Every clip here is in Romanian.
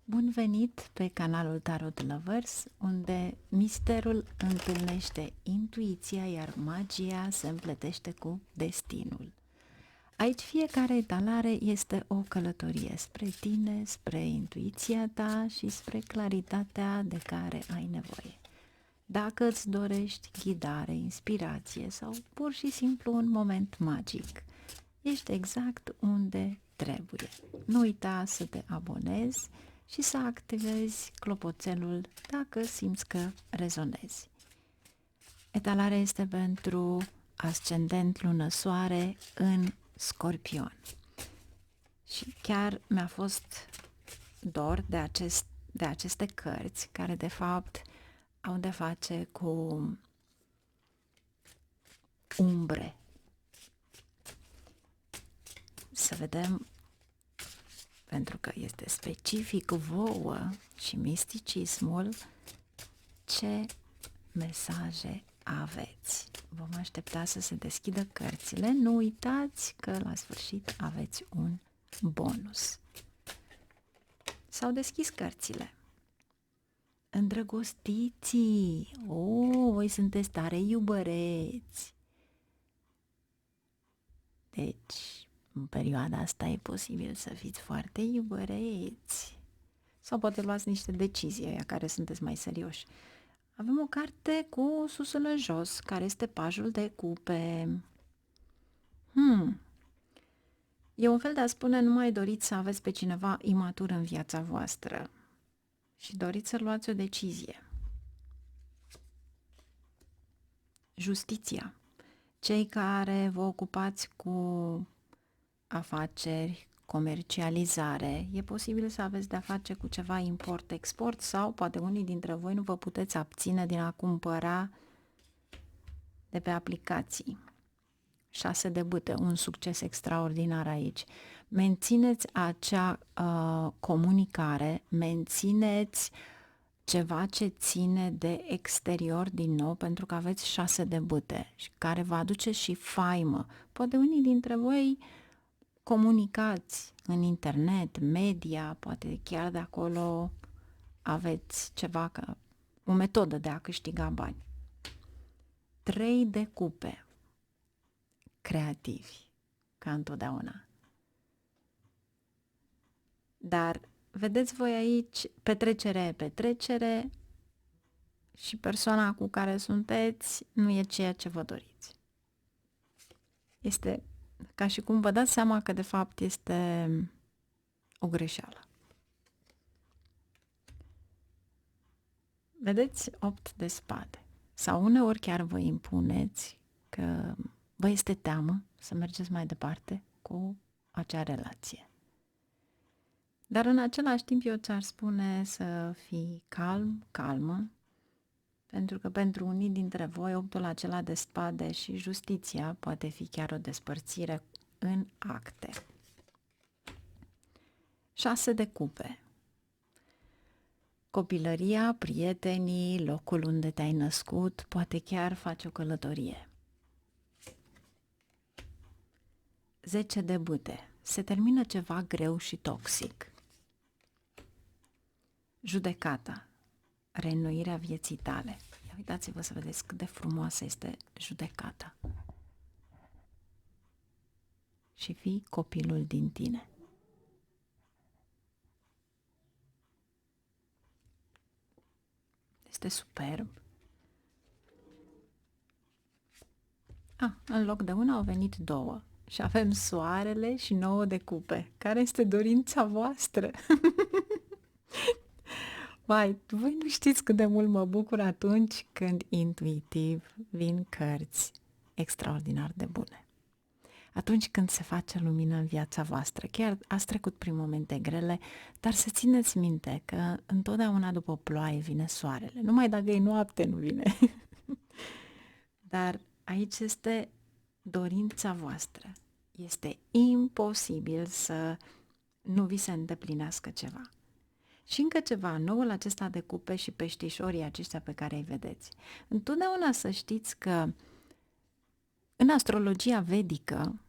Bun venit pe canalul Tarot Lovers, unde misterul întâlnește intuiția, iar magia se împletește cu destinul. Aici fiecare etalare este o călătorie spre tine, spre intuiția ta și spre claritatea de care ai nevoie. Dacă îți dorești ghidare, inspirație sau pur și simplu un moment magic, ești exact unde trebuie. Nu uita să te abonezi și să activezi clopoțelul dacă simți că rezonezi. Etalarea este pentru ascendent, lună, soare în Scorpion. Și chiar mi-a fost dor de aceste cărți care de fapt au de face cu umbre. Să vedem, pentru că este specific vouă și misticismul, ce mesaje aveți. Vom aștepta să se deschidă cărțile. Nu uitați că la sfârșit aveți un bonus. S-au deschis cărțile. Îndrăgostiții! Voi sunteți tare iubăreți! Deci, în perioada asta e posibil să fiți foarte iubăreți. Sau poate luați niște decizii aia care sunteți mai serioși. Avem o carte cu susul în jos, care este pajul de cupe. E un fel de a spune, nu mai doriți să aveți pe cineva imatur în viața voastră și doriți să luați o decizie. Justiția. Cei care vă ocupați cu afaceri, comercializare, e posibil să aveți de-a face cu ceva import-export sau poate unii dintre voi nu vă puteți abține din a cumpăra de pe aplicații. 6 de bâte, un succes extraordinar aici. Mențineți acea comunicare, mențineți ceva ce ține de exterior din nou, pentru că aveți 6 de bâte, care vă aduce și faimă. Poate unii dintre voi comunicați în internet, media, poate chiar de acolo aveți ceva, o metodă de a câștiga bani. 3 de cupe, creativi, ca întotdeauna. Dar vedeți voi aici petrecere și persoana cu care sunteți nu e ceea ce vă doriți. Este ca și cum vă dați seama că de fapt este o greșeală. Vedeți 8 de spade. Sau uneori chiar vă impuneți că vă este teamă să mergeți mai departe cu acea relație. Dar în același timp eu ți-ar spune să fii calm, calmă, pentru că pentru unii dintre voi optul acela de spade și justiția poate fi chiar o despărțire în acte. 6 de cupe. Copilăria, prietenii, locul unde te-ai născut, poate chiar faci o călătorie. 10 de bâte. Se termină ceva greu și toxic. Judecata. Reînnoirea vieții tale. Ia uitați-vă să vedeți cât de frumoasă este judecata. Și fii copilul din tine. Este superb. În loc de una au venit 2. Și avem soarele și 9 de cupe. Care este dorința voastră? Vai, voi nu știți cât de mult mă bucur atunci când intuitiv vin cărți extraordinar de bune. Atunci când se face lumină în viața voastră, chiar ați trecut prin momente grele, dar să țineți minte că întotdeauna după ploaie vine soarele. Numai dacă e noapte nu vine. Dar aici este dorința voastră. Este imposibil să nu vi se îndeplinească ceva. Și încă ceva, noul acesta de cupe și peștișorii aceștia pe care îi vedeți. Întotdeauna să știți că în astrologia vedică,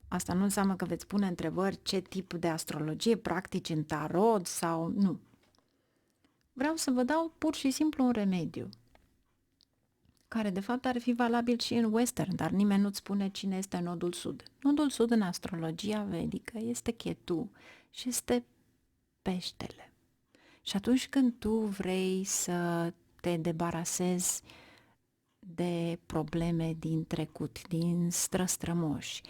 asta nu înseamnă că veți pune întrebări ce tip de astrologie practici în tarot sau nu. Vreau să vă dau pur și simplu un remediu, care de fapt ar fi valabil și în western, dar nimeni nu-ți spune cine este nodul sud. Nodul sud în astrologia vedică este Ketu și este peștele. Și atunci când tu vrei să te debarasezi de probleme din trecut, din străstrămoși,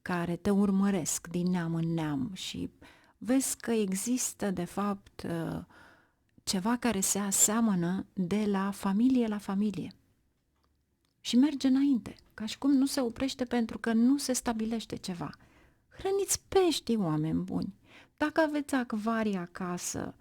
care te urmăresc din neam în neam și vezi că există de fapt ceva care se aseamănă de la familie la familie și merge înainte, ca și cum nu se oprește pentru că nu se stabilește ceva. Hrăniți pești, oameni buni! Dacă aveți acvarii acasă,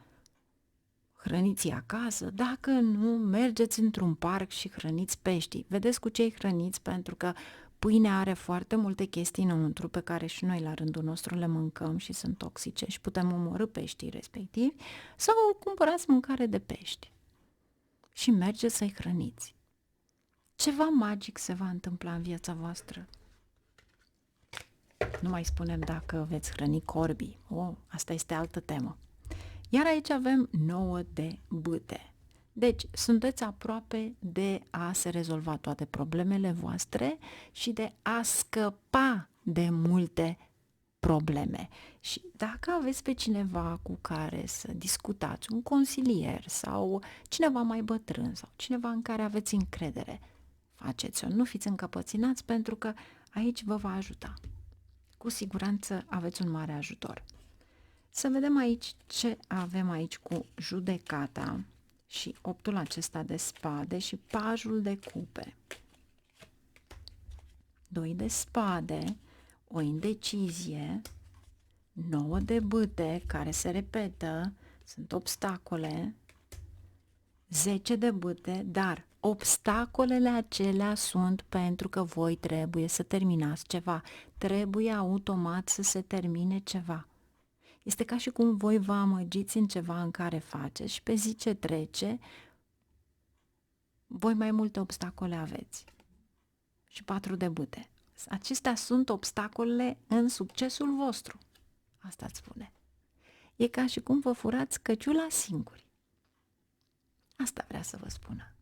hrăniți-i acasă, dacă nu, mergeți într-un parc și hrăniți peștii. Vedeți cu ce îi hrăniți, pentru că pâinea are foarte multe chestii înăuntru pe care și noi la rândul nostru le mâncăm și sunt toxice și putem omorî peștii respectivi, sau cumpărați mâncare de pești și mergeți să-i hrăniți. Ceva magic se va întâmpla în viața voastră. Nu mai spunem dacă veți hrăni corbii. Asta este altă temă. Iar aici avem 9 de bâte. Deci, sunteți aproape de a se rezolva toate problemele voastre și de a scăpa de multe probleme. Și dacă aveți pe cineva cu care să discutați, un consilier sau cineva mai bătrân sau cineva în care aveți încredere, faceți-o. Nu fiți încăpățânați, pentru că aici vă va ajuta. Cu siguranță aveți un mare ajutor. Să vedem aici ce avem aici cu judecata și 8-ul acesta de spade și pajul de cupe. 2 de spade, o indecizie, 9 de bâte care se repetă, sunt obstacole, 10 de bâte, dar obstacolele acelea sunt pentru că voi trebuie să terminați ceva, trebuie automat să se termine ceva. Este ca și cum voi vă amăgiți în ceva în care faceți și pe zi ce trece, voi mai multe obstacole aveți. Și 4 de bâte. Acestea sunt obstacolele în succesul vostru. Asta îți spune. E ca și cum vă furați căciula singuri. Asta vrea să vă spună.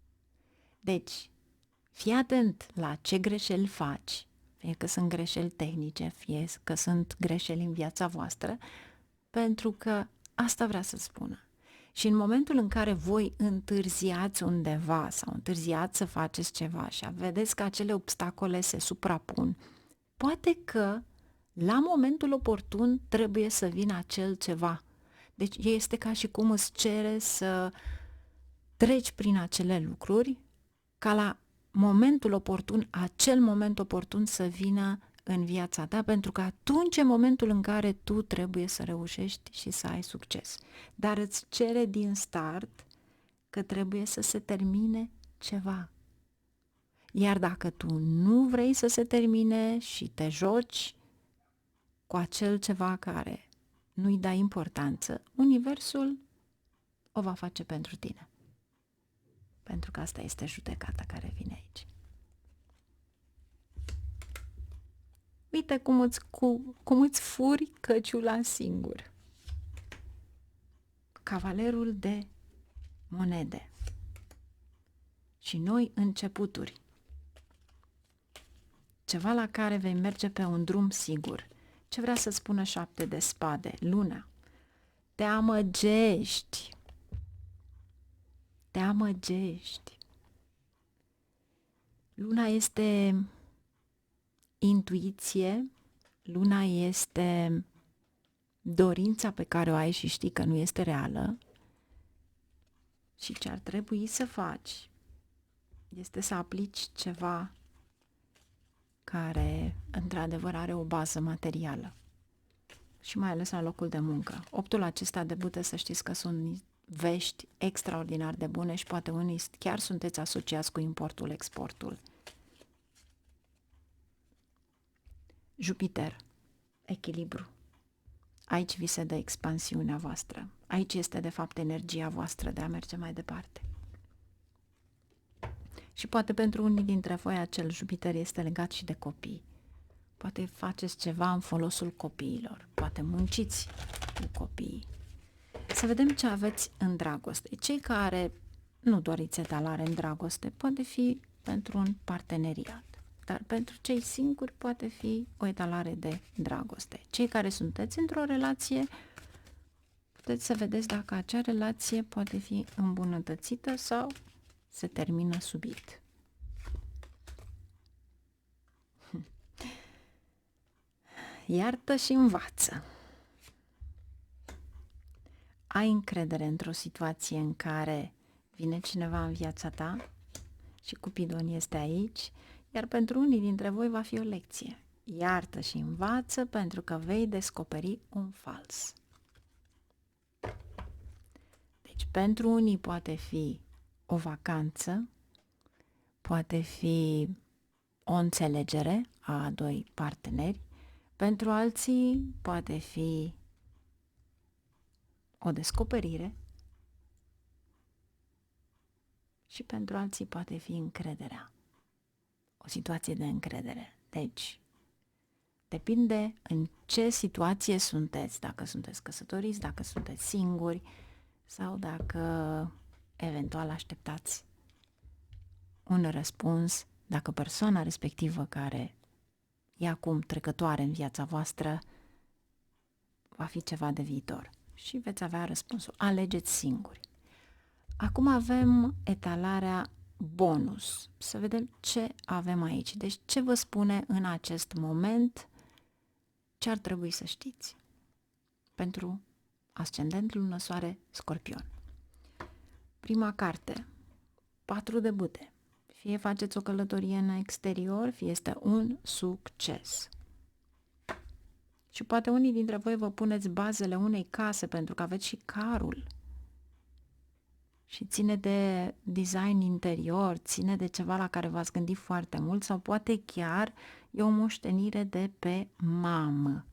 Deci, fii atent la ce greșeli faci, fie că sunt greșeli tehnice, fie că sunt greșeli în viața voastră, pentru că asta vrea să spună. Și în momentul în care voi întârziați undeva sau întârziați să faceți ceva și vedeți că acele obstacole se suprapun, poate că la momentul oportun trebuie să vină acel ceva. Deci este ca și cum îți cere să treci prin acele lucruri ca la momentul oportun, acel moment oportun să vină în viața ta, pentru că atunci e momentul în care tu trebuie să reușești și să ai succes. Dar îți cere din start că trebuie să se termine ceva. Iar dacă tu nu vrei să se termine și te joci cu acel ceva care nu-i dai importanță, universul o va face pentru tine. Pentru că asta este judecata care vine aici. Uite cum îți furi căciula singur. Cavalerul de monede. Și noi începuturi. Ceva la care vei merge pe un drum sigur. Ce vrea să spună 7 de spade? Luna. Te amăgești. Te amăgești. Luna este intuiție, luna este dorința pe care o ai și știi că nu este reală și ce ar trebui să faci este să aplici ceva care într-adevăr are o bază materială și mai ales la locul de muncă. 8-ul acesta de bâte, să știți că sunt vești extraordinar de bune și poate unii chiar sunteți asociați cu importul-exportul. Jupiter, echilibru. Aici vi se dă expansiunea voastră. Aici este de fapt energia voastră de a merge mai departe. Și poate pentru unii dintre voi acel Jupiter este legat și de copii. Poate faceți ceva în folosul copiilor. Poate munciți cu copiii. Să vedem ce aveți în dragoste. Cei care nu doriți etalare în dragoste, poate fi pentru un parteneriat, dar pentru cei singuri poate fi o etalare de dragoste. Cei care sunteți într-o relație, puteți să vedeți dacă acea relație poate fi îmbunătățită sau se termină subit. Iartă și învață. Ai încredere într-o situație în care vine cineva în viața ta și Cupidon este aici, iar pentru unii dintre voi va fi o lecție. Iartă și învață pentru că vei descoperi un fals. Deci pentru unii poate fi o vacanță, poate fi o înțelegere a doi parteneri, pentru alții poate fi o descoperire și pentru alții poate fi încrederea, o situație de încredere. Deci, depinde în ce situație sunteți, dacă sunteți căsătoriți, dacă sunteți singuri sau dacă eventual așteptați un răspuns, dacă persoana respectivă care e acum trecătoare în viața voastră va fi ceva de viitor și veți avea răspunsul. Alegeți singuri. Acum avem etalarea bonus. Să vedem ce avem aici. Deci ce vă spune în acest moment, ce ar trebui să știți pentru ascendent, lună, soare, Scorpion. Prima carte, 4 de bâte. Fie faceți o călătorie în exterior, fie este un succes. Și poate unii dintre voi vă puneți bazele unei case pentru că aveți și carul. Și ține de design interior, ține de ceva la care v-ați gândit foarte mult sau poate chiar e o moștenire de pe mamă.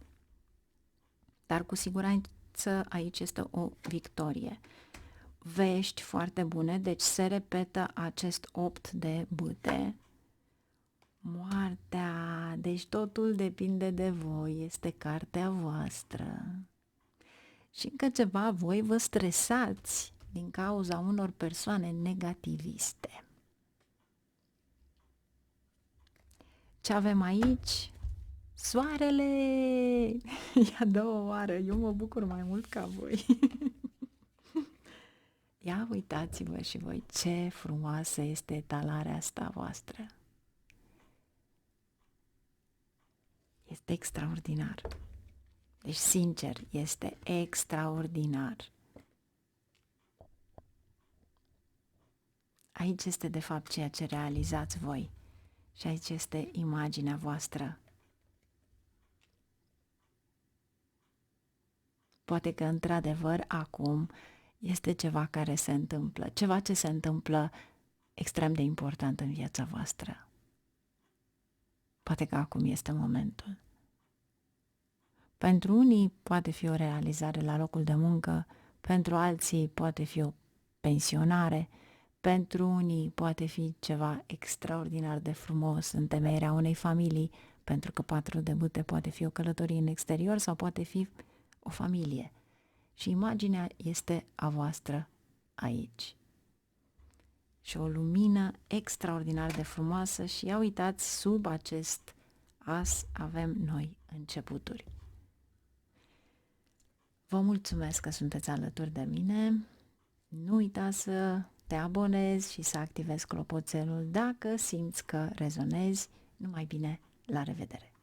Dar cu siguranță aici este o victorie. Vești foarte bune, deci se repetă acest 8 de bâte. Moartea, deci totul depinde de voi, este cartea voastră. Și încă ceva, voi vă stresați din cauza unor persoane negativiste. Ce avem aici? Soarele! E a doua oară, eu mă bucur mai mult ca voi. Ia uitați-vă și voi ce frumoasă este etalarea asta voastră. Este extraordinar. Deci, sincer, este extraordinar. Aici este, de fapt, ceea ce realizați voi. Și aici este imaginea voastră. Poate că, într-adevăr, acum este ceva care se întâmplă. Ceva ce se întâmplă extrem de important în viața voastră. Poate că acum este momentul. Pentru unii poate fi o realizare la locul de muncă, pentru alții poate fi o pensionare, pentru unii poate fi ceva extraordinar de frumos, întemeierea unei familii, pentru că 4 de bâte poate fi o călătorie în exterior sau poate fi o familie. Și imaginea este a voastră aici. Și o lumină extraordinar de frumoasă și ia uitați, sub acest as avem noi începuturi. Vă mulțumesc că sunteți alături de mine. Nu uita să te abonezi și să activezi clopoțelul dacă simți că rezonezi. Numai bine, la revedere!